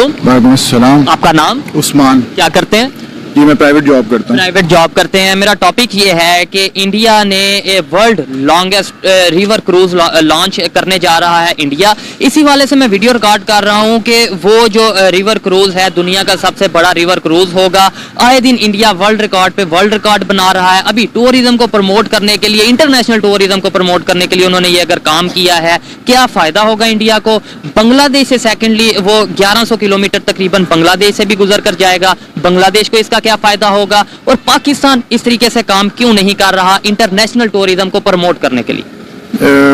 वालेकुम अस्सलाम। आपका नाम? उस्मान। क्या करते हैं? जी मैं प्राइवेट जॉब करता हूँ। प्राइवेट जॉब करते हैं। मेरा टॉपिक ये है कि इंडिया ने world longest river cruise launch करने जा रहा है इंडिया। इसी वाले से मैं वीडियो रिकॉर्ड कर रहा हूँ कि वो जो रिवर क्रूज है दुनिया का सबसे बड़ा रिवर क्रूज होगा। आए दिन इंडिया वर्ल्ड रिकॉर्ड पे वर्ल्ड रिकॉर्ड बना रहा है। अभी टूरिज्म को प्रमोट करने के लिए, इंटरनेशनल टूरिज्म को प्रमोट करने के लिए उन्होंने ये अगर काम किया है, क्या फायदा होगा इंडिया को? बांग्लादेश से सेकेंडली वो 1100 किलोमीटर तकरीबन बांग्लादेश से भी गुजर कर जाएगा। बांग्लादेश को इसका क्या फायदा होगा? और पाकिस्तान इस तरीके से काम क्यों नहीं कर रहा इंटरनेशनल टूरिज्म को प्रमोट करने के लिए?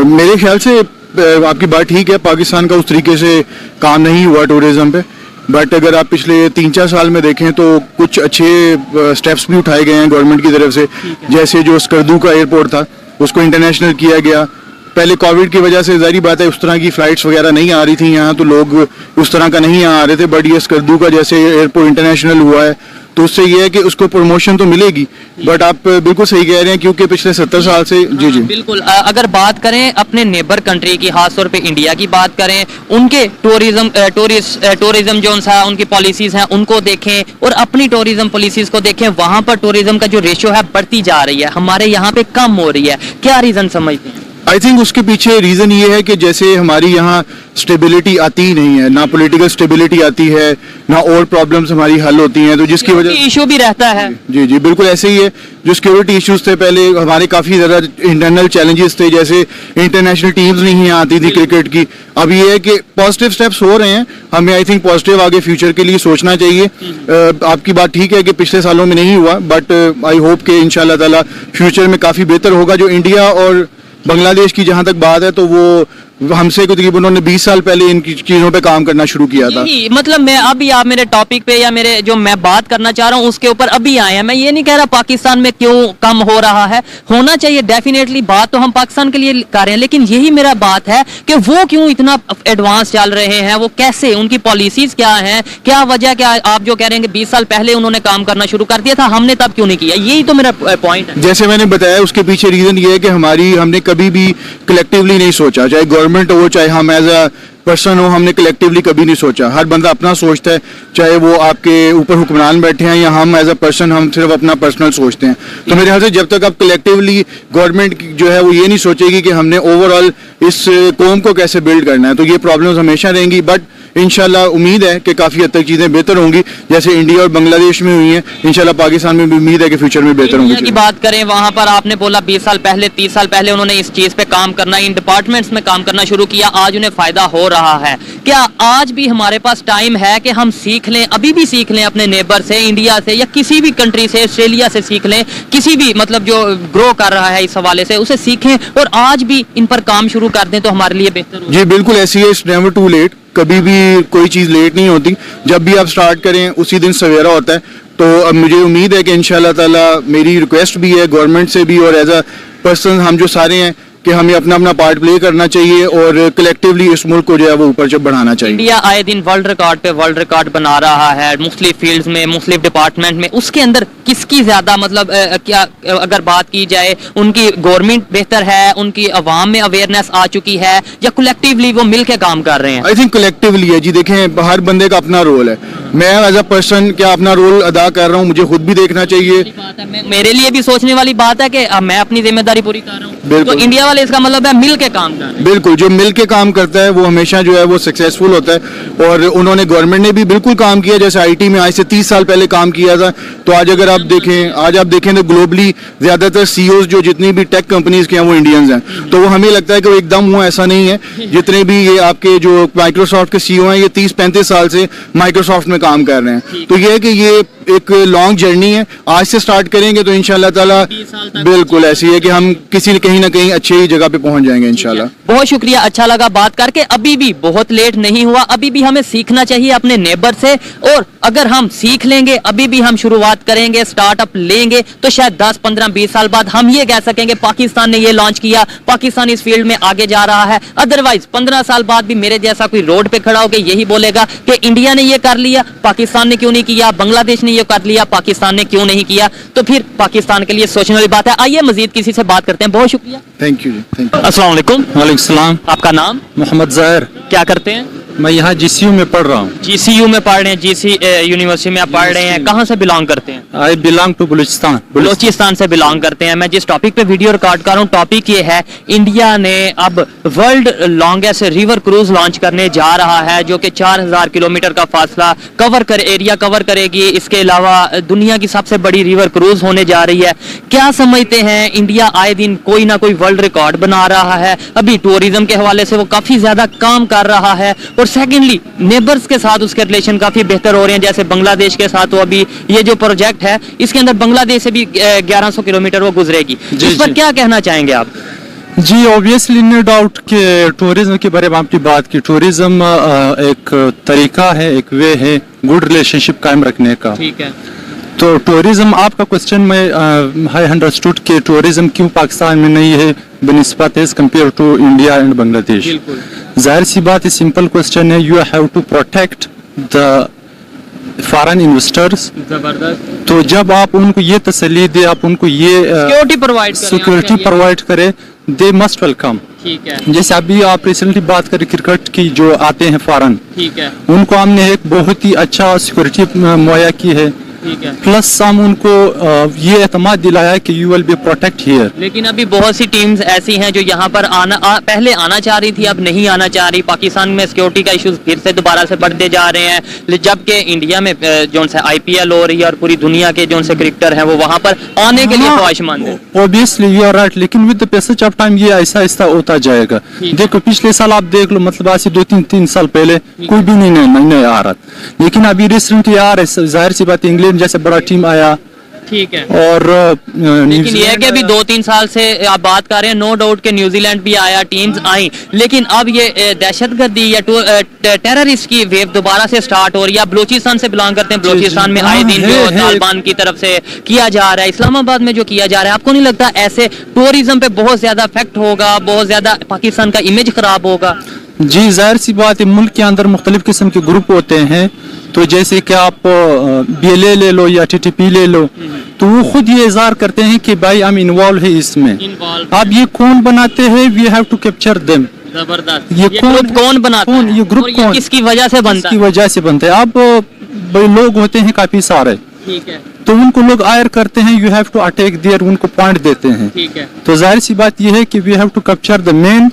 मेरे ख्याल से आपकी बात ठीक है, पाकिस्तान का उस तरीके से काम नहीं हुआ टूरिज्म पे। बट अगर आप पिछले 3-4 साल में देखें तो कुछ अच्छे स्टेप्स भी उठाए गए हैं गवर्नमेंट की तरफ से। जैसे जो स्कर्दू का एयरपोर्ट था उसको इंटरनेशनल किया गया। पहले कोविड की वजह से जारी बात है उस तरह की फ्लाइट्स वगैरह नहीं आ रही थी यहाँ, तो लोग उस तरह का नहीं यहाँ आ रहे थे। बट ये स्कर्दू का जैसे एयरपोर्ट इंटरनेशनल हुआ है तो उससे ये है कि उसको प्रमोशन तो मिलेगी। बट आप बिल्कुल सही कह रहे हैं क्योंकि पिछले 70 साल से जी बिल्कुल। अगर बात करें अपने नेबर कंट्री की, खासतौर पे इंडिया की बात करें, उनके टूरिज्म जो है उनकी पॉलिसीज हैं उनको देखें और अपनी टूरिज्म पॉलिसीज को देखें। वहां पर टूरिज्म का जो रेशियो है बढ़ती जा रही है, हमारे यहाँ पे कम हो रही है। क्या रीजन समझते हैं? आई थिंक उसके पीछे रीजन ये है कि जैसे हमारी यहाँ स्टेबिलिटी आती ही नहीं है, ना पॉलिटिकल स्टेबिलिटी आती है, ना और प्रॉब्लम्स हमारी हल होती हैं, तो जिसकी वजह इशू भी रहता है। जी जी बिल्कुल ऐसे ही है। जो सिक्योरिटी इश्यूज थे पहले हमारे काफी ज्यादा इंटरनल चैलेंजेस थे, जैसे इंटरनेशनल टीम्स नहीं यहाँ आती थी क्रिकेट की। अब ये है कि पॉजिटिव स्टेप्स हो रहे हैं, हमें आई थिंक पॉजिटिव आगे फ्यूचर के लिए सोचना चाहिए। आपकी बात ठीक है कि पिछले सालों में नहीं हुआ, बट आई होप कि इंशाल्लाह ताला फ्यूचर में काफी बेहतर होगा। जो इंडिया और बांग्लादेश की जहां तक बात है तो वो हमसे तकरीबन उन्होंने 20 साल पहले इन चीजों पे काम करना शुरू किया था। मतलब मैं अभी आप मेरे टॉपिक पे या मेरे जो मैं बात करना चाह रहा हूँ उसके ऊपर अभी आए हैं। मैं ये नहीं कह रहा पाकिस्तान में क्यों कम हो रहा है, होना चाहिए डेफिनेटली। बात तो हम पाकिस्तान के लिए कर रहे हैं, लेकिन यही मेरा बात है कि वो क्यों इतना एडवांस चल रहे हैं, वो कैसे, उनकी पॉलिसीज क्या है, क्या वजह, क्या आप जो कह रहे हैं कि 20 साल पहले उन्होंने काम करना शुरू कर दिया था, हमने तब क्यों नहीं किया? यही तो मेरा पॉइंट है। जैसे मैंने बताया उसके पीछे रीजन ये है कि हमने कभी भी कलेक्टिवली नहीं सोचा, चाहे गवर्नमेंट हो चाहे हम एज अ पर्सन हो, हमने कलेक्टिवली कभी नहीं सोचा। हर बंदा अपना सोचता है, चाहे वो आपके ऊपर हुक्मरान बैठे हैं या हम एज अ पर्सन हम सिर्फ अपना पर्सनल सोचते हैं। तो मेरे ख्याल से जब तक आप कलेक्टिवली गवर्नमेंट जो है वो ये नहीं सोचेगी कि हमने ओवरऑल इस कौम को कैसे बिल्ड करना है, तो ये प्रॉब्लम्स हमेशा रहेंगी। बट इंशाल्लाह उम्मीद है कि काफी हद तक चीजें बेहतर होंगी, जैसे इंडिया और बांग्लादेश में हुई हैं। इंशाल्लाह पाकिस्तान में भी उम्मीद है कि फ्यूचर में बेहतर होंगी। की बात करें वहां पर आपने बोला 20 साल पहले 30 साल पहले उन्होंने इस चीज पे काम करना, इन डिपार्टमेंट्स में काम करना शुरू किया, आज उन्हें फायदा हो रहा है। क्या आज भी हमारे पास टाइम है कि हम सीख लें, अभी भी सीख लें अपने नेबर से, इंडिया से या किसी भी कंट्री से, ऑस्ट्रेलिया से सीख लें, किसी भी मतलब जो ग्रो कर रहा है इस हवाले से उसे सीखें और आज भी इन पर काम शुरू कर दें तो हमारे लिए बेहतर हो? जी बिल्कुल ऐसी है, इट्स नेवर टू लेट। कभी भी कोई चीज लेट नहीं होती, जब भी आप स्टार्ट करें उसी दिन सवेरा होता है। तो अब मुझे उम्मीद है कि इंशाल्लाह ताला मेरी रिक्वेस्ट भी है गवर्नमेंट से भी और एज अ पर्सन हम जो सारे हैं कि हमें अपना अपना पार्ट प्ले करना चाहिए और कलेक्टिवली इस मुल्क को जो है वो ऊपर जब बढ़ाना चाहिए। इंडिया आए दिन वर्ल्ड रिकॉर्ड पे वर्ल्ड रिकॉर्ड बना रहा है मुख्तलिफ फील्ड्स में, मुख्तलिफ डिपार्टमेंट में। उसके अंदर किसकी ज्यादा मतलब क्या अगर बात की जाए, उनकी गवर्नमेंट बेहतर है, उनकी अवाम में अवेयरनेस आ चुकी है, या कलेक्टिवली वो मिल के काम कर रहे हैं? आई थिंक कलेक्टिवली है जी। देखें हर बंदे का अपना रोल है। मैं एज अ पर्सन क्या अपना रोल अदा कर रहा हूँ, मुझे खुद भी देखना चाहिए। मेरे लिए भी सोचने वाली बात है कि मैं अपनी जिम्मेदारी पूरी कर रहा हूँ, तो इंडिया वाले इसका मतलब है मिल के काम कर रहे हैं। बिल्कुल, जो मिल के काम करता है वो हमेशा जो है वो सक्सेसफुल होता है। और उन्होंने गवर्नमेंट ने भी बिल्कुल काम किया, जैसे आईटी में आज से 30 साल पहले काम किया था। तो आज अगर आप देखें, आज आप देखें तो ग्लोबली ज्यादातर सीईओज जो जितनी भी टेक कंपनीज के हैं वो इंडियंस हैं। तो वो हमें लगता है कि वो एकदम हुआ, ऐसा नहीं है। जितने भी ये आपके जो माइक्रोसॉफ्ट के सीईओ हैं ये 30-35 साल से माइक्रोसॉफ्ट में काम कर रहे हैं। तो ये है कि ये एक लॉन्ग जर्नी है, आज से स्टार्ट करेंगे तो इंशाल्लाह ताला बिल्कुल ऐसी है कि हम किसी कहीं ना कहीं अच्छी जगह पे पहुंच जाएंगे इंशाल्लाह। बहुत शुक्रिया, अच्छा लगा बात करके। अभी भी बहुत लेट नहीं हुआ, अभी भी हमें सीखना चाहिए अपने नेबर से। और अगर हम सीख लेंगे, अभी भी हम शुरुआत करेंगे, स्टार्टअप लेंगे, तो शायद 10, 15, 20 साल बाद हम ये कह सकेंगे पाकिस्तान ने ये लॉन्च किया, पाकिस्तान इस फील्ड में आगे जा रहा है। अदरवाइज 15 साल बाद भी मेरे जैसा कोई रोड पे खड़ा होकर यही बोलेगा कि इंडिया ने ये कर लिया, पाकिस्तान ने क्यों नहीं किया, बांग्लादेश ने ये कर लिया, पाकिस्तान ने क्यों नहीं किया। तो फिर पाकिस्तान के लिए सोचने वाली बात है। आइए मजीद किसी से बात करते हैं। बहुत शुक्रिया, थैंक यू। अस्सलाम वालेकुम। वालेकुम सलाम। आपका नाम? मोहम्मद ज़ाहिर। क्या करते हैं? मैं यहाँ GCU में पढ़ रहा हूँ। GCU में पढ़ रहे हैं, GC यूनिवर्सिटी में आप पढ़ रहे हैं। कहाँ से बिलोंग करते हैं? I belong to Baluchistan. Baluchistan से बिलोंग करते हैं। मैं जिस टॉपिक पे वीडियो रिकॉर्ड कर रहा हूँ, टॉपिक ये है, इंडिया ने अब world longest river cruise launch करने जा रहा है, जो कि 4000 किलोमीटर का फासला एरिया कवर करेगी। इसके अलावा दुनिया की सबसे बड़ी रिवर क्रूज होने जा रही है। क्या समझते हैं, इंडिया आए दिन कोई ना कोई वर्ल्ड रिकॉर्ड बना रहा है। अभी टूरिज्म के हवाले से वो काफी ज्यादा काम कर रहा है, और सेकेंडली नेबर्स के साथ उसके रिलेशन काफी बेहतर हो रहे हैं। जैसे बांग्लादेश के साथ, वो अभी ये जो प्रोजेक्ट है, इसके अंदर बांग्लादेश से भी 1100 किलोमीटर वो गुजरेगी। इस पर क्या कहना चाहेंगे आप? जी, ऑब्वियसली नो डाउट कि टूरिज्म के बारे में आपने बात की। टूरिज्म एक तरीका है, एक वे है गुड रिलेशनशिप कायम रखने का। ठीक है। तो टूरिज्म, आपका क्वेश्चन में आई अंडरस्टूड कि टूरिज्म क्यों पाकिस्तान में नहीं है बनिस्बत as compare to India and Bangladesh. जाहिर सी बात है, सिंपल क्वेश्चन है, you have to protect the foreign investors. जबरदस्त। तो जब आप उनको ये तसल्ली दे, आप उनको ये सिक्योरिटी प्रोवाइड करे, दे मस्ट वेलकम। ठीक है। जैसे अभी आप रिसेंटली बात करें क्रिकेट की, जो आते हैं फॉरेन, ठीक है, उनको हमने एक बहुत ही अच्छा सिक्योरिटी मुहैया की है। ठीक है। प्लस हम उनको ये एतमाद दिलाया कि you will be protect here. लेकिन अभी बहुत सी टीम्स ऐसी हैं जो यहाँ पर पहले आना चाह रही थी, अब नहीं आना चाह रही। पाकिस्तान में सिक्योरिटी का इश्यूज फिर से दोबारा से बढ़ते जा रहे हैं, जबकि इंडिया में जो से IPL हो रही है और पूरी दुनिया के जो से क्रिकेटर हैं वो वहाँ पर आने के लिए ख्वाहिशमंद है। ऑब्वियसली यू आर राइट, लेकिन with the passage of time ये ऐसा ऐसा होता जाएगा। देखो पिछले साल आप देख लो, मतलब आज से 2-3 साल पहले कोई भी नहीं आ रहा, लेकिन अभी रिसेंटली आ रहे। जाहिर सी बात, इंग्लैंड जैसे बड़ा टीम आया। ठीक है। और लेकिन ये है कि अभी 2-3 साल से आप बात कर रहे हैं, नो डाउट के न्यूजीलैंड भी आया, टीम्स आई, लेकिन अब ये दहशतगर्दी या टेररिस्ट की वेव दोबारा से स्टार्ट हो रही है। बलूचिस्तान से बिलोंग करते हैं, बलूचिस्तान में आए दिन जो तालिबान की तरफ से किया जा रहा है, इस्लामाबाद में जो किया जा रहा है, आपको नहीं लगता ऐसे टूरिज्म पे बहुत ज्यादा इफेक्ट होगा, बहुत ज्यादा पाकिस्तान का इमेज खराब होगा? जी, जाहिर सी बात है, मुल्क के अंदर मुख्तलिफ किस्म के ग्रुप होते हैं। तो जैसे कि आप BLA ले लो या TTP ले लो, तो वो खुद ये इज़हार करते हैं कि भाई हम इन्वॉल्व है इसमें। अब ये कौन बनाते हैं, we have to capture them. जबरदस्त। ये कौन बनाता है? ये ग्रुप कौन, किसकी वजह से बनता है? किसकी वजह से बनता है? अब भाई लोग होते हैं काफी सारे, ठीक है, तो उनको लोग आयर करते हैं, you have to attack there, उनको पॉइंट देते हैं। ठीक है। तो जाहिर सी बात ये है कि we have to capture the main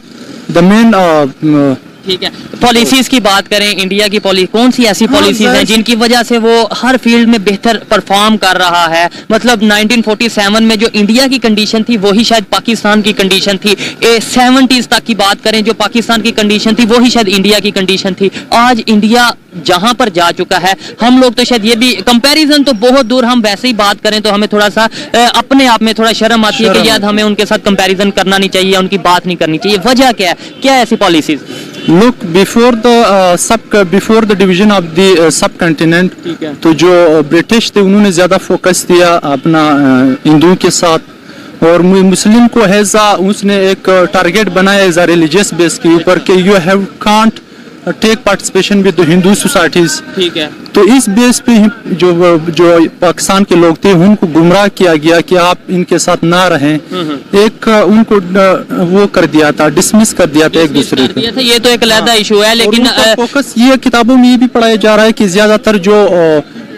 ठीक है। पॉलिसीज की बात करें, इंडिया की कौन सी ऐसी पॉलिसीज हैं जिनकी वजह से वो हर फील्ड में बेहतर परफॉर्म कर रहा है? मतलब 1947 में जो इंडिया की कंडीशन थी वही शायद पाकिस्तान की कंडीशन थी। 70s तक की बात करें, जो पाकिस्तान की कंडीशन थी वही शायद इंडिया की कंडीशन थी। आज इंडिया जहां पर जा चुका है, हम लोग तो शायद ये भी कंपैरिजन तो बहुत दूर, हम वैसे ही बात करें तो हमें थोड़ा सा अपने आप में थोड़ा शर्म आती है कि यार हमें उनके साथ कंपैरिजन करना नहीं चाहिए, उनकी बात नहीं करनी चाहिए। वजह क्या है, क्या ऐसी policies? Look, before the division of the subcontinent, तो जो ब्रिटिश थे उन्होंने ज्यादा फोकस दिया अपना हिंदुओं के साथ, और मुस्लिम को हैजा उसने एक टारगेट बनाया एज अ रिलीजियस बेस के ऊपर कि you have can't take participation with Hindu societies. ठीक है। तो इस बेस पे जो पाकिस्तान के लोग थे उनको गुमराह किया गया कि आप इनके साथ ना रहें। एक उनको वो कर दिया था, डिसमिस कर दिया था एक दूसरे को। ये तो एक अलग इशू है, लेकिन फोकस ये किताबों में ये भी पढ़ाया जा रहा है कि ज्यादातर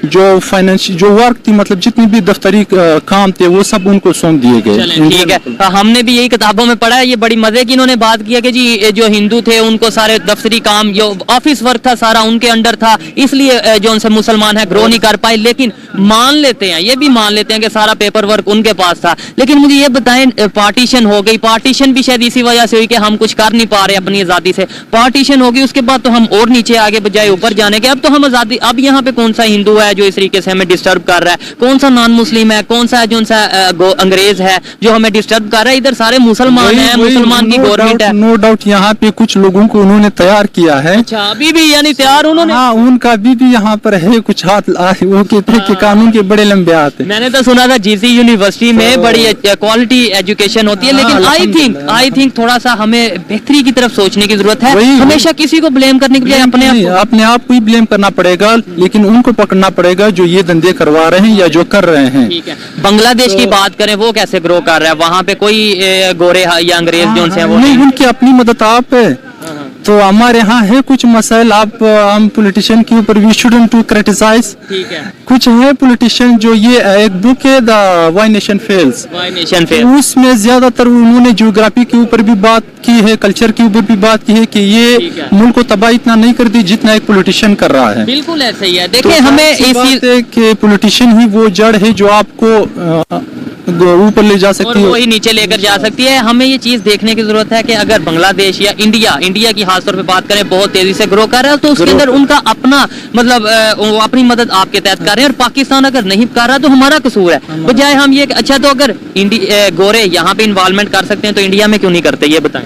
जो फाइनेंशियल जो वर्क थी, मतलब जितनी भी दफ्तरी काम थे वो सब उनको सौंप दिए गए। ठीक है, हमने भी यही किताबों में पढ़ा है। ये बड़ी मजे की इन्होंने बात किया कि जी जो हिंदू थे उनको सारे दफ्तरी काम, जो ऑफिस वर्क था सारा उनके अंडर था, इसलिए जो उनसे मुसलमान है ग्रो नहीं कर पाए। लेकिन मान लेते हैं, ये भी मान लेते हैं कि सारा पेपर वर्क उनके पास था। लेकिन मुझे ये बताएं, पार्टीशन हो गई, पार्टीशन भी शायद इसी वजह से हुई कि हम कुछ कर नहीं पा रहे अपनी आजादी से। पार्टीशन होगी, उसके बाद तो हम और नीचे आगे बजाय ऊपर जाने के। अब तो हम आजादी, अब यहाँ पे कौन सा हिंदू है जो इस तरीके से हमें डिस्टर्ब कर रहा है, कौन सा नॉन मुस्लिम है, कौन सा जो अंग्रेज है जो हमें डिस्टर्ब कर रहा है? इधर सारे मुसलमान हैं, मुसलमान की गवर्नमेंट है। नो डाउट यहाँ पे कुछ लोगों को उन्होंने तैयार किया है। अच्छा, अभी भी यानी तैयार उन्होंने? हाँ, उनका अभी भी यहाँ पर है कुछ हाथ, वो कहते हैं कि कानून के बड़े लंबे हाथ हैं। मैंने तो सुना था GC यूनिवर्सिटी में बड़ी क्वालिटी एजुकेशन होती है, लेकिन आई थिंक थोड़ा सा हमें बेहतरी की तरफ सोचने की जरूरत है। हमेशा किसी को ब्लेम करने के लिए अपने आप को ही ब्लेम करना पड़ेगा, लेकिन उनको पकड़ना पड़ेगा जो ये धंधे करवा रहे हैं या जो कर रहे हैं। ठीक है। बांग्लादेश की बात करें, वो कैसे ग्रो कर रहा है? वहाँ पे कोई गोरे या अंग्रेज जो उनसे वो नहीं, उनकी अपनी मदद आप है। तो हमारे यहाँ है कुछ मसाइल, आप हम पॉलिटिशियन के ऊपर वी शुडंट टू क्रिटिसाइज। ठीक है। कुछ है पॉलिटिशियन जो ये एक बुक है the why nation fails, why nation fail, उसमें ज्यादातर उन्होंने ज्योग्राफी के ऊपर भी बात की है, कल्चर के ऊपर भी बात की है कि ये ठीक है। मुल्क को तबाह इतना नहीं कर दी जितना एक पॉलिटिशियन कर रहा है। बिल्कुल ऐसा ही है। तो देखिए हमें ऐसी बात इसी है कि पॉलिटिशियन ही वो जड़ है जो आपको ऊपर ले जा और सकती है। वही नीचे लेकर जा सकती है। हमें ये चीज देखने की जरूरत है कि अगर बांग्लादेश या इंडिया की खासतौर पे बात करें बहुत तेजी से ग्रो कर रहा है, तो उसके अंदर उनका अपना मतलब वो अपनी मदद आपके तहत कर रहे हैं, और पाकिस्तान अगर नहीं कर रहा तो हमारा कसूर है। बजाय हम ये अच्छा तो अगर गोरे यहाँ पे इन्वॉल्वमेंट कर सकते हैं तो इंडिया में क्यों नहीं करते, ये बताएं।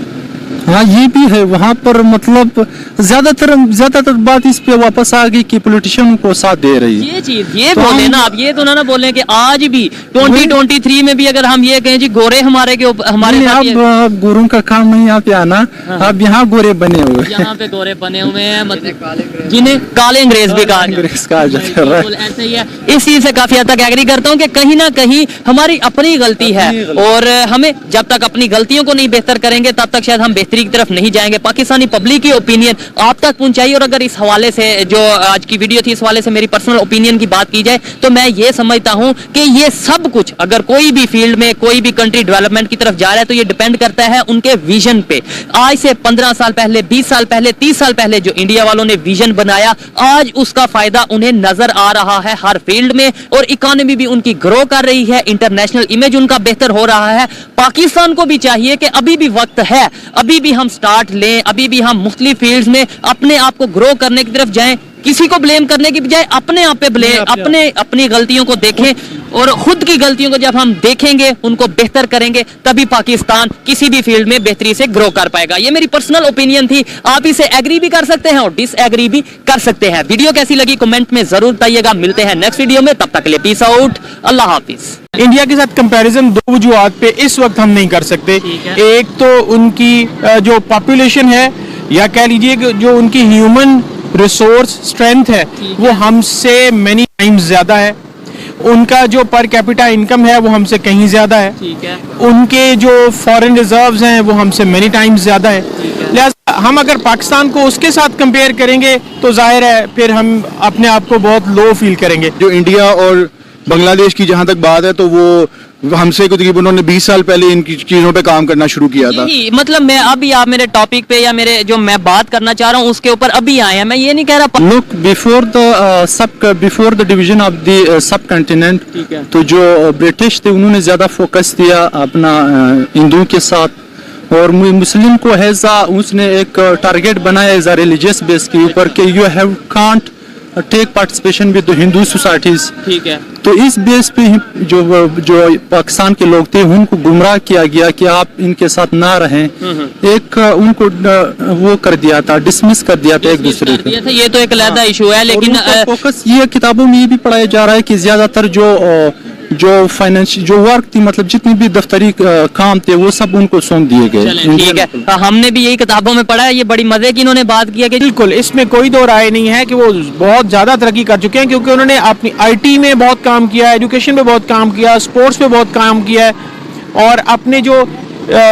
हाँ ये भी है, वहाँ पर मतलब ज्यादातर बात इस पे वापस आ गई कि पॉलिटिशियन को साथ दे रही है। ये चीज ये तो बोले हम- ना, आप ये तो ना बोले कि आज भी 2023 में भी अगर हम ये कहें जी गोरे हमारे के हमारे साथ ये- अब गुरु का काम नहीं यहाँ पे आना, अब यहाँ गोरे बने हुए हैं। यहाँ पे गोरे बने हुए हैं, मतलब जिन्हें काले अंग्रेज भी कहा जाता है। अंग्रेज कहा जाता है। बिल्कुल ऐसे ही है। इस चीज से काफी हद तक एग्री करता हूँ कि कहीं ना कहीं हमारी अपनी गलती है, और हमें जब तक अपनी गलतियों को नहीं बेहतर करेंगे तब तक शायद हम बेहतरी की तरफ नहीं जाएंगे। पाकिस्तानी पब्लिक की ओपिनियन आप तक पहुंचाई, और अगर इस हवाले से जो आज की वीडियो थी इस हवाले से मेरी पर्सनल ओपिनियन की बात की जाए तो मैं ये समझता हूं कि ये सब कुछ अगर कोई भी फील्ड में कोई भी कंट्री डेवलपमेंट की तरफ जा रहा है तो ये डिपेंड करता है उनके विजन पे। आज से 15 साल पहले, 20 साल पहले, 30 साल पहले जो इंडिया वालों ने विजन बनाया, आज उसका फायदा उन्हें नजर आ रहा है हर फील्ड में, और इकोनॉमी भी उनकी ग्रो कर रही है, इंटरनेशनल इमेज उनका बेहतर हो रहा है। पाकिस्तान को भी चाहिए कि अभी भी वक्त है, अभी भी हम स्टार्ट लें, अभी भी हम मुख्तलिफ फील्ड्स में अपने आप को ग्रो करने की तरफ जाएं, किसी को ब्लेम करने की बजाय अपने आप पे ब्लेम, अपनी गलतियों को देखें, और खुद की गलतियों को जब हम देखेंगे उनको बेहतर करेंगे तभी पाकिस्तान किसी भी फील्ड में बेहतरी से ग्रो कर पाएगा। ये मेरी पर्सनल ओपिनियन थी, आप इसे एग्री भी कर सकते हैं और डिसएग्री भी कर सकते हैं। वीडियो कैसी लगी कमेंट में जरूर बताइएगा। मिलते हैं नेक्स्ट वीडियो में, तब तक के लिए पीस आउट, अल्लाह हाफिज। इंडिया के साथ कंपैरिजन दो वजूहात पे इस वक्त हम नहीं कर सकते। ठीक है। एक तो उनकी जो पॉपुलेशन है, या कह लीजिए कि जो उनकी ह्यूमन रिसोर्स स्ट्रेंथ है वो हमसे मैनी टाइम्स ज्यादा है। उनका जो पर कैपिटा इनकम है वो हमसे कहीं ज्यादा है। ठीक है। उनके जो फॉरेन रिजर्व्स हैं वो हमसे मैनी टाइम्स ज्यादा है। लिहाजा हम अगर पाकिस्तान को उसके साथ कंपेयर करेंगे तो जाहिर है फिर हम अपने आप को बहुत लो फील करेंगे। जो इंडिया और बांग्लादेश की जहां तक बात है तो वो हमसे तकरीबन उन्होंने 20 साल पहले इन चीजों पे काम करना शुरू किया था। यही मतलब मैं अभी आप मेरे टॉपिक पे या मेरे जो मैं बात करना चाह रहा हूँ उसके ऊपर अभी आए हैं, मैं ये नहीं कह रहा। Look, before the division of the subcontinent, ठीक है। तो जो ब्रिटिश थे उन्होंने ज्यादा फोकस दिया अपना हिंदुओं के साथ, और मुस्लिम को हैजा उसने एक टारगेट बनाया एज अ रिलीजियस बेस के ऊपर कि you have can't take participation with Hindu societies. ठीक है। तो इस बेस पे ही जो पाकिस्तान के लोग थे उनको गुमराह किया गया कि आप इनके साथ ना रहें, एक उनको वो कर दिया था, डिसमिस कर दिया था एक दूसरे को। ये तो एक अलग इशू है, लेकिन फोकस ये किताबों में ये भी पढ़ाया जा रहा है कि ज्यादातर जो फाइनेंशियल जो वर्क थी, मतलब जितनी भी दफ्तरी काम थे वो सब उनको सौंप दिए गए। चलें, ठीक है। हमने भी यही किताबों में पढ़ा है। ये बड़ी मजे की इन्होंने बात की है कि बिल्कुल इसमें कोई दो राय नहीं है कि वो बहुत ज्यादा तरक्की कर चुके हैं, क्योंकि उन्होंने अपनी आईटी में बहुत काम किया, एजुकेशन पे बहुत काम किया, स्पोर्ट्स पे बहुत काम किया है, और अपने जो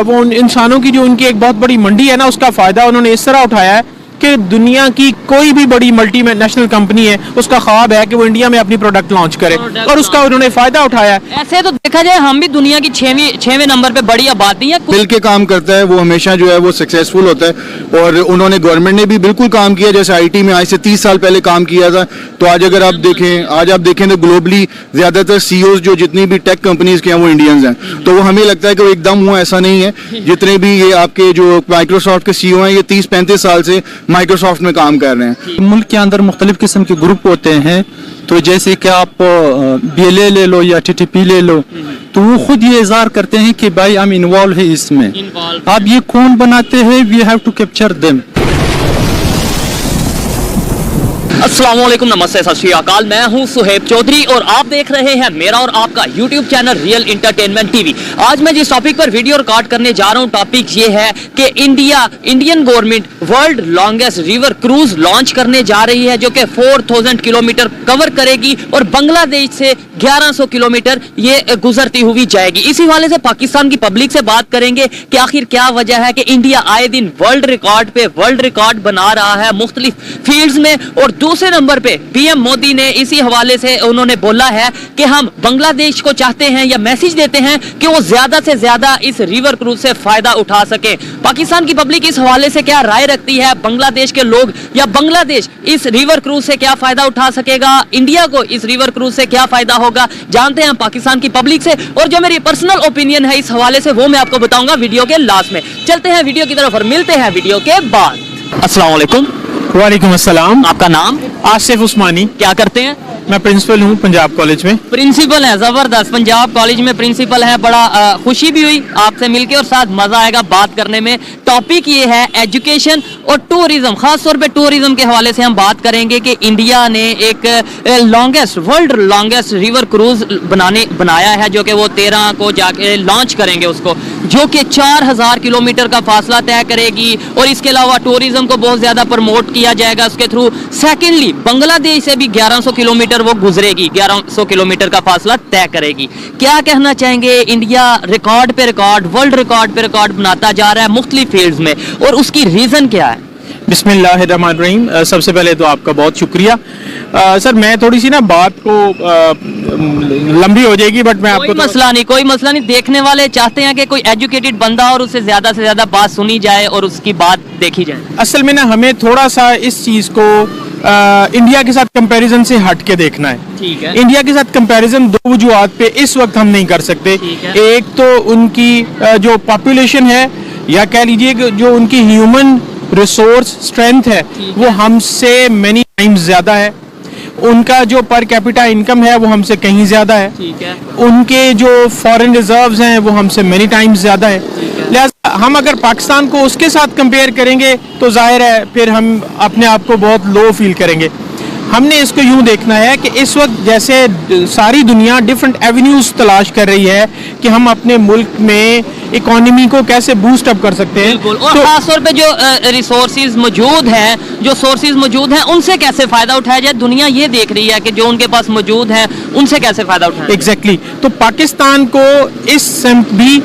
वो इंसानों की जो उनकी एक बहुत बड़ी मंडी है ना उसका फायदा उन्होंने इस तरह उठाया है कि दुनिया की कोई भी बड़ी मल्टी नेशनल कंपनी है उसका ख्वाब है कि वो इंडिया में अपनी प्रोडक्ट लॉन्च करे, और उसका उन्होंने फायदा उठाया है। ऐसे तो देखा जाए हम भी दुनिया की 6वें नंबर पे बड़ी आबादी है। मिल के काम करता है वो हमेशा जो है वो सक्सेसफुल होता है, और उन्होंने गवर्नमेंट ने भी बिल्कुल काम किया। जैसे आईटी में आज से 30 साल पहले काम किया था, तो आज अगर आप देखें तो ग्लोबली ज्यादातर सीईओज जो जितनी भी टेक कंपनीज के हैं वो इंडियंस हैं। तो वो हमें लगता है कि वो एकदम हुआ, ऐसा नहीं है। जितने भी ये आपके जो माइक्रोसॉफ्ट के सीईओ हैं ये 30-35 साल से माइक्रोसॉफ्ट में काम कर रहे हैं। मुल्क के अंदर मुख्तलिफ किस्म के ग्रुप होते हैं, तो जैसे कि आप BLA ले लो या TTP ले लो, तो वो खुद ये इजहार करते हैं कि भाई हम इन्वॉल्व है इसमें। अब ये कौन बनाते हैं, we have to capture them. अस्सलाम वालेकुम, नमस्ते, सत श्री अकाल। मैं हूं सुहेब चौधरी और आप देख रहे हैं मेरा और आपका YouTube channel real entertainment TV. आज मैं जिस टॉपिक पर वीडियो रिकॉर्ड करने जा रहा हूं, टॉपिक ये है कि Indian government world longest river cruise launch करने जा रही है, जो कि 4000 किलोमीटर कवर करेगी और बांग्लादेश से 1100 किलोमीटर ये गुजरती हुई जाएगी। इसी वाले से पाकिस्तान की पब्लिक से बात करेंगे कि आखिर क्या वजह है कि इंडिया आए दिन वर्ल्ड रिकॉर्ड बना रहा है मुख्तलिफ फील्ड्स में। और दूसरे नंबर पे पीएम मोदी ने इसी हवाले से उन्होंने बोला है कि हम बांग्लादेश को चाहते हैं या मैसेज देते हैं कि वो ज्यादा से ज्यादा इस रिवर क्रूज से फायदा उठा सके। पाकिस्तान की पब्लिक इस हवाले से क्या राय रखती है, बांग्लादेश के लोग या बांग्लादेश इस रिवर क्रूज से क्या फायदा उठा सकेगा, इंडिया को इस रिवर क्रूज से क्या फायदा होगा, जानते हैं पाकिस्तान की पब्लिक से। और जो मेरी पर्सनल ओपिनियन है इस हवाले से वो मैं आपको बताऊंगा वीडियो के लास्ट में। चलते हैं वीडियो की तरफ और मिलते हैं वीडियो के बाद। अस्सलाम वालेकुम। वालेकुम अस्सलाम। आपका नाम? आसिफ उस्मानी। क्या करते हैं? मैं प्रिंसिपल हूँ पंजाब कॉलेज में। प्रिंसिपल है, जबरदस्त। पंजाब कॉलेज में प्रिंसिपल है, बड़ा खुशी भी हुई आपसे मिलके और साथ मजा आएगा बात करने में। टॉपिक ये है एजुकेशन और टूरिज्म, खास तौर पे टूरिज्म के हवाले से हम बात करेंगे कि इंडिया ने एक वर्ल्ड लॉन्गेस्ट रिवर क्रूज बनाया है, जो कि वो 13 को जाके लॉन्च करेंगे उसको, जो कि 4000 किलोमीटर का फासला तय करेगी। और इसके अलावा टूरिज्म को बहुत ज्यादा प्रमोट किया जाएगा उसके थ्रू। सेकेंडली, बांग्लादेश से भी 1100 किलोमीटर वो गुजरेगी, 1100 किलोमीटर का फासला तय करेगी। क्या कहना चाहेंगे? इंडिया रिकॉर्ड पे रिकॉर्ड, वर्ल्ड रिकॉर्ड पे रिकॉर्ड बनाता जा रहा है मुख्तलिफ फील्ड्स में, और उसकी रीजन क्या है? बिस्मिल्लाहिर्रहमानिर्रहीम। सबसे पहले तो आपका बहुत शुक्रिया। सर, मैं थोड़ी सी ना बात को लंबी हो जाएगी, बट मैं आपको कोई मसला नहीं। देखने वाले चाहते हैं कि कोई एजुकेटेड बंदा और उससे ज्यादा से ज्यादा बात सुनी जाए और उसकी बात देखी जाए। असल में ना हमें थोड़ा सा इस चीज को इंडिया के साथ कंपैरिजन से हट के देखना है। ठीक है। इंडिया के साथ कंपैरिजन दो वजूहात पे इस वक्त हम नहीं कर सकते। एक तो उनकी जो पॉपुलेशन है, या कह लीजिए कि जो उनकी ह्यूमन रिसोर्स स्ट्रेंथ है, वो हमसे मेनी टाइम्स ज्यादा है। उनका जो पर कैपिटा इनकम है वो हमसे कहीं ज्यादा है। ठीक है। उनके जो फॉरेन रिजर्व्स हैं वो हमसे मेनी टाइम्स ज्यादा है। लिहाजा हम अगर पाकिस्तान को उसके साथ कंपेयर करेंगे तो जाहिर है फिर हम अपने आप को बहुत लो फील करेंगे। हमने इसको यूं देखना है कि इस वक्त जैसे सारी दुनिया डिफरेंट एवेन्यूज तलाश कर रही है कि हम अपने मुल्क में इकोनॉमी को कैसे बूस्ट अप कर सकते हैं। और तो खास तौर पे जो रिसोर्सेज मौजूद हैं, जो सोर्सेज मौजूद हैं, उनसे कैसे फायदा उठाया जाए। दुनिया ये देख रही है कि जो उनके पास मौजूद है उनसे कैसे फायदा उठाया। एग्जैक्टली। तो पाकिस्तान को इस सेंट भी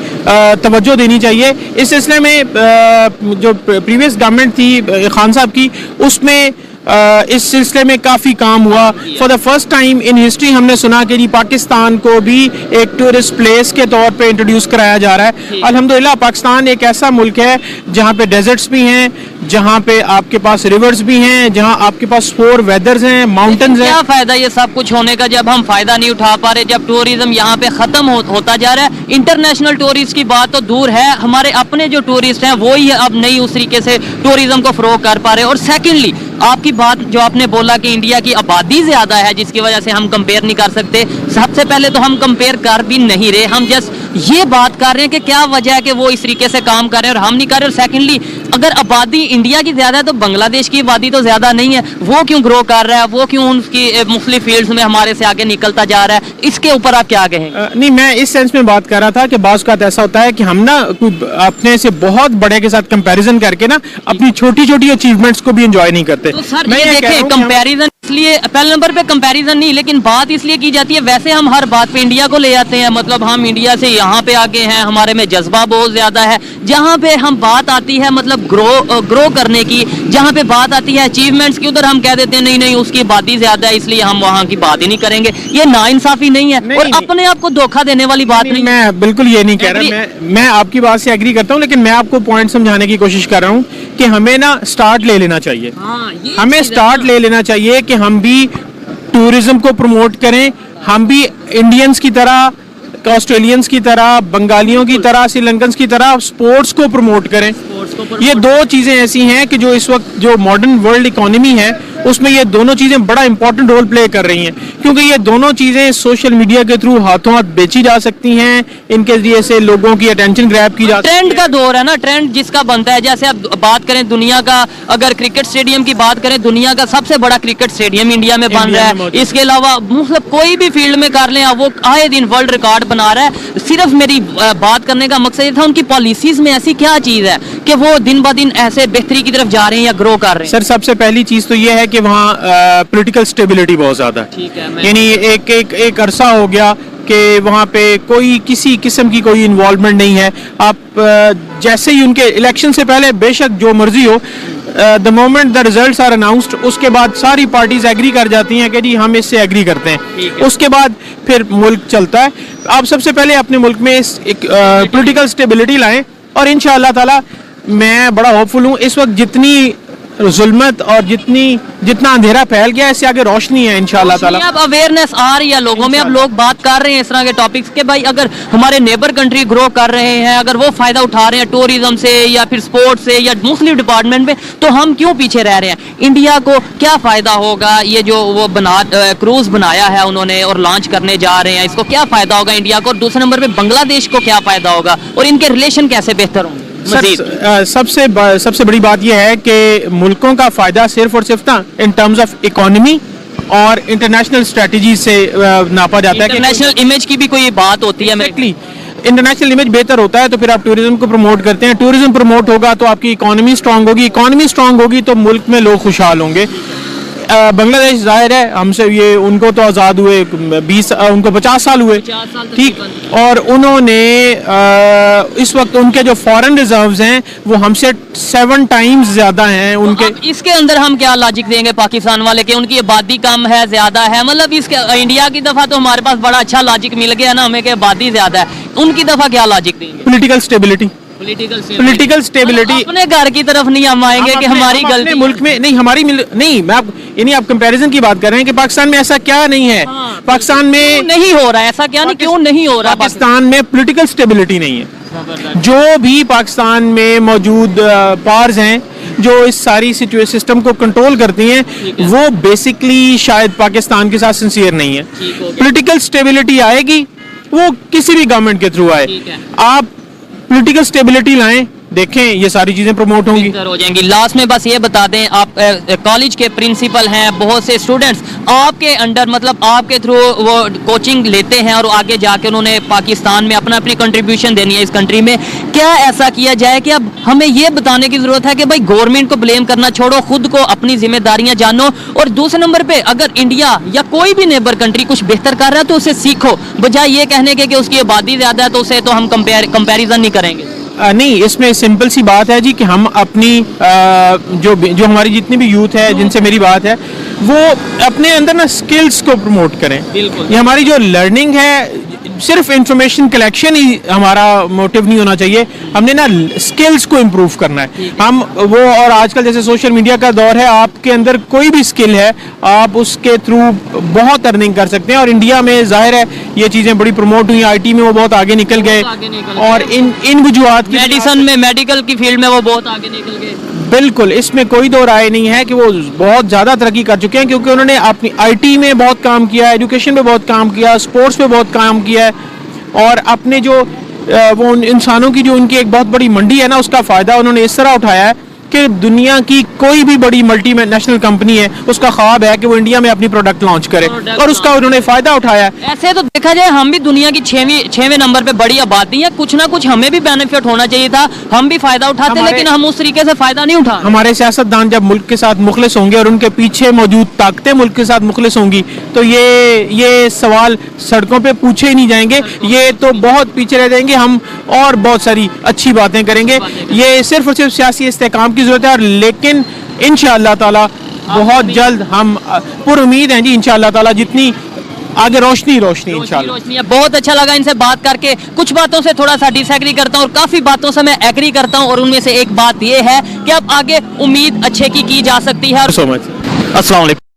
तवज्जो देनी चाहिए। इस सिलसिले में जो प्रीवियस गवर्नमेंट थी खान साहब की, उसमें इस सिलसिले में काफ़ी काम हुआ। For the first time in history हमने सुना कि जी पाकिस्तान को भी एक टूरिस्ट प्लेस के तौर पे इंट्रोड्यूस कराया जा रहा है। अल्हम्दुलिल्लाह, पाकिस्तान एक ऐसा मुल्क है जहाँ पे डेजर्ट्स भी हैं, जहाँ पे आपके पास रिवर्स भी हैं, जहाँ आपके पास 4 वेदर्स हैं, माउंटेन्स हैं। क्या फायदा ये सब कुछ होने का जब हम फायदा नहीं उठा पा रहे, जब टूरिज्म यहाँ पे खत्म होता जा रहा है। इंटरनेशनल टूरिस्ट की बात तो दूर है, हमारे अपने जो टूरिस्ट हैं वो ही अब नहीं उस तरीके से टूरिज्म को फरोग कर पा रहे। और सेकेंडली, आपकी बात जो आपने बोला कि इंडिया की आबादी ज्यादा है जिसकी वजह से हम कंपेयर नहीं कर सकते। सबसे पहले तो हम कंपेयर कर भी नहीं रहे, हम जस्ट ये बात कर रहे हैं कि क्या वजह है कि वो इस तरीके से काम कर रहे हैं और हम नहीं कर रहे। और सेकेंडली, अगर आबादी इंडिया की ज्यादा है तो बांग्लादेश की आबादी तो ज्यादा नहीं है, वो क्यों ग्रो कर रहा है, वो क्यों उनकी मुख्तलिफ फील्ड्स में हमारे से आगे निकलता जा रहा है। इसके ऊपर आप क्या कहें? नहीं, मैं इस सेंस में बात कर रहा था कि बाज़ का ऐसा होता है कि हम ना अपने से बहुत बड़े के साथ कंपैरिजन करके ना अपनी छोटी छोटी अचीवमेंट्स को भी एंजॉय नहीं करते। तो सर ये देखें, कंपैरिजन इसलिए पहले नंबर पे कंपैरिजन नहीं, लेकिन बात इसलिए की जाती है, वैसे हम हर बात पे इंडिया को ले आते हैं, मतलब हम इंडिया से यहाँ पे आगे हैं, हमारे में जज्बा बहुत ज्यादा है। जहाँ पे हम बात आती है मतलब ग्रो करने की, जहाँ पे बात आती है अचीवमेंट्स की, उधर हम कह देते हैं नहीं नहीं उसकी आबादी ज्यादा है इसलिए हम वहाँ की बात ही नहीं करेंगे। ये नाइंसाफी नहीं है और अपने आप को धोखा देने वाली बात नहीं। मैं बिल्कुल ये नहीं कह रहा, मैं आपकी बात से एग्री करता हूँ, लेकिन मैं आपको पॉइंट समझाने की कोशिश कर रहा हूँ कि हमें ना स्टार्ट ले लेना चाहिए। हमें स्टार्ट ले लेना चाहिए कि हम भी टूरिज्म को प्रमोट करें, हम भी इंडियंस की तरह, ऑस्ट्रेलियंस की तरह, बंगालियों की तरह, श्रीलंकन्स की तरह स्पोर्ट्स को प्रमोट करें। ये दो चीजें ऐसी हैं कि जो इस वक्त जो मॉडर्न वर्ल्ड इकोनॉमी है उसमें ये दोनों चीजें बड़ा इंपॉर्टेंट रोल प्ले कर रही हैं, क्योंकि ये दोनों चीजें सोशल मीडिया के थ्रू हाथों हाथ बेची जा सकती हैं, इनके जरिए से लोगों की अटेंशन ग्रैब की जा सकती है। ट्रेंड का दौर है ना, ट्रेंड जिसका बनता है। जैसे अब बात करें दुनिया का, अगर क्रिकेट स्टेडियम की बात करें, दुनिया का सबसे बड़ा क्रिकेट स्टेडियम इंडिया में बन रहा है। इसके अलावा मतलब कोई भी फील्ड में कर लें, वो आए दिन वर्ल्ड रिकॉर्ड बना रहा है। सिर्फ मेरी बात करने का मकसद ये था, उनकी पॉलिसीज में ऐसी क्या चीज है कि वो दिन ब दिन ऐसे बेहतरी की तरफ जा रहे हैं या ग्रो कर रहे हैं? सर, सबसे पहली चीज तो ये है कि वहाँ पॉलिटिकल स्टेबिलिटी बहुत ज्यादा है। ठीक है, यानी एक अरसा हो गया कि वहाँ पे कोई किसी किस्म की कोई इन्वॉल्वमेंट नहीं है। आप जैसे ही उनके इलेक्शन से पहले बेशक जो मर्जी हो, the moment the results are announced, उसके बाद सारी पार्टीज एग्री कर जाती हैं कि जी हम इससे एग्री करते हैं। उसके बाद फिर मुल्क चलता है। आप सबसे पहले अपने मुल्क में एक पॉलिटिकल स्टेबिलिटी लाएं, और इंशाअल्लाह ताला मैं बड़ा होपफुल हूँ। इस वक्त जितनी जुल्मत और जितना अंधेरा फैल गया है, इससे आगे रोशनी है इंशाअल्लाह ताला। अब अवेयरनेस आ रही है लोगों में, अब लोग बात कर रहे हैं इस तरह के टॉपिक्स के, भाई अगर हमारे नेबर कंट्री ग्रो कर रहे हैं, अगर वो फायदा उठा रहे हैं टूरिज्म से या फिर स्पोर्ट्स से या मुस्लिम डिपार्टमेंट में, तो हम क्यों पीछे रह रहे हैं? इंडिया को क्या फायदा होगा? ये जो वो क्रूज बनाया है उन्होंने और लॉन्च करने जा रहे हैं, इसको क्या फायदा होगा इंडिया को? और दूसरे नंबर पे बांग्लादेश को क्या फायदा होगा, और इनके रिलेशन कैसे बेहतर होंगे? सर, सबसे बड़ी बात यह है कि मुल्कों का फायदा सिर्फ और सिर्फ ना इन टर्म्स ऑफ इकोनॉमी और इंटरनेशनल स्ट्रेटजी से नापा जाता है। इंटरनेशनल इमेज की भी कोई बात होती है? इंटरनेशनल इमेज बेहतर होता है तो फिर आप टूरिज्म को प्रमोट करते हैं। टूरिज्म प्रमोट होगा तो आपकी इकोनॉमी स्ट्रांग होगी, इकोनॉमी स्ट्रांग होगी तो मुल्क में लोग खुशहाल होंगे। बांग्लादेश जाहिर है हमसे, ये उनको तो आज़ाद हुए उनको 50 साल हुए, ठीक, और उन्होंने इस वक्त उनके जो फॉरेन रिजर्व्स हैं वो हमसे 7 टाइम्स ज्यादा हैं उनके। तो इसके अंदर हम क्या लॉजिक देंगे पाकिस्तान वाले कि उनकी आबादी कम है, ज्यादा है? मतलब इसके इंडिया की दफा तो हमारे पास बड़ा अच्छा लॉजिक मिल गया ना हमें कि आबादी ज्यादा है, उनकी दफा क्या लॉजिक देंगे? Political stability. पॉलिटिकल स्टेबिलिटी अपने घर की तरफ नहीं हम आएंगे कि हमारी गलती मुल्क में नहीं, हमारी नहीं, मैं यानी आप कंपैरिजन की बात कर रहे हैं कि पाकिस्तान में ऐसा क्या नहीं है। पाकिस्तान में नहीं हो रहा है ऐसा, क्या नहीं, क्यों नहीं हो रहा? पाकिस्तान में पॉलिटिकल स्टेबिलिटी नहीं है। जो भी पाकिस्तान में मौजूद पावर्स हैं जो इस सारी सिस्टम को कंट्रोल करती हैं, वो बेसिकली शायद पाकिस्तान के साथ सिंसियर नहीं है। पॉलिटिकल स्टेबिलिटी आएगी वो किसी भी गवर्नमेंट के थ्रू आए, आप पॉलिटिकल स्टेबिलिटी लाएं, देखें ये सारी चीजें प्रमोट होंगी, हो जाएंगी। लास्ट में बस ये बता दें, आप कॉलेज के प्रिंसिपल हैं, बहुत से स्टूडेंट्स आपके अंडर मतलब आपके थ्रू वो कोचिंग लेते हैं और आगे जाके उन्होंने पाकिस्तान में अपनी कंट्रीब्यूशन देनी है इस कंट्री में। क्या ऐसा किया जाए कि अब हमें ये बताने की जरूरत है कि भाई गवर्नमेंट को ब्लेम करना छोड़ो, खुद को अपनी जिम्मेदारियां जानो, और दूसरे नंबर पे अगर इंडिया या कोई भी नेबर कंट्री कुछ बेहतर कर रहा है तो उसे सीखो, बजाय ये कहने के कि उसकी आबादी ज्यादा है तो उसे तो हम कंपेरिजन नहीं करेंगे। नहीं, इसमें सिंपल सी बात है जी कि हम अपनी जो हमारी जितनी भी यूथ है जिनसे मेरी बात है, वो अपने अंदर ना स्किल्स को प्रमोट करें। ये हमारी जो लर्निंग है, सिर्फ इंफॉर्मेशन कलेक्शन ही हमारा मोटिव नहीं होना चाहिए, हमने ना स्किल्स को इम्प्रूव करना है। हम वो, और आजकल जैसे सोशल मीडिया का दौर है, आपके अंदर कोई भी स्किल है आप उसके थ्रू बहुत अर्निंग कर सकते हैं, और इंडिया में जाहिर है ये चीज़ें बड़ी प्रमोट हुई। IT में वो बहुत आगे निकल गए, और इन वजूहात की, मेडिसिन में, मेडिकल की फील्ड में वो बहुत आगे निकल गए। बिल्कुल, इसमें कोई दो राय नहीं है कि वो बहुत ज़्यादा तरक्की कर चुके हैं, क्योंकि उन्होंने अपनी IT में बहुत काम किया है, एजुकेशन पे बहुत काम किया, स्पोर्ट्स पे बहुत काम किया है, और अपने जो वो इंसानों की जो उनकी एक बहुत बड़ी मंडी है ना, उसका फ़ायदा उन्होंने इस तरह उठाया है कि दुनिया की कोई भी बड़ी मल्टीनेशनल कंपनी है उसका ख्वाब है कि वो इंडिया में अपनी प्रोडक्ट लॉन्च करे, और उसका उन्होंने फायदा उठाया है। ऐसे तो देखा जाए हम भी दुनिया की 6वें नंबर पे बड़ी आबादी है, कुछ ना कुछ हमें भी बेनिफिट होना चाहिए था, हम भी फायदा उठाते, लेकिन हम उस तरीके से फायदा नहीं उठा। हमारे सियासतदान जब मुल्क के साथ मुखलिस होंगे और उनके पीछे मौजूद ताकतें मुल्क के साथ मुखलिस होंगी, तो ये सवाल सड़कों पे पूछे ही नहीं जाएंगे, ये तो बहुत पीछे रह जाएंगे। हम और बहुत सारी अच्छी बातें करेंगे, ये सिर्फ और सिर्फ सियासी इस्तेकाम की जरूरत है, लेकिन इंशाअल्लाह ताला बहुत जल्द हम पुरुम्मीद हैं जी, इंशाअल्लाह ताला जितनी आगे रोशनी इंशाअल्लाह। बहुत अच्छा लगा इनसे बात करके, कुछ बातों से थोड़ा सा डिसएग्री करता हूँ और काफी बातों से मैं एग्री करता हूँ, और उनमें से एक बात ये है कि अब आगे उम्मीद अच्छे की जा सकती है। So much. अस्सलाम वालेकुम।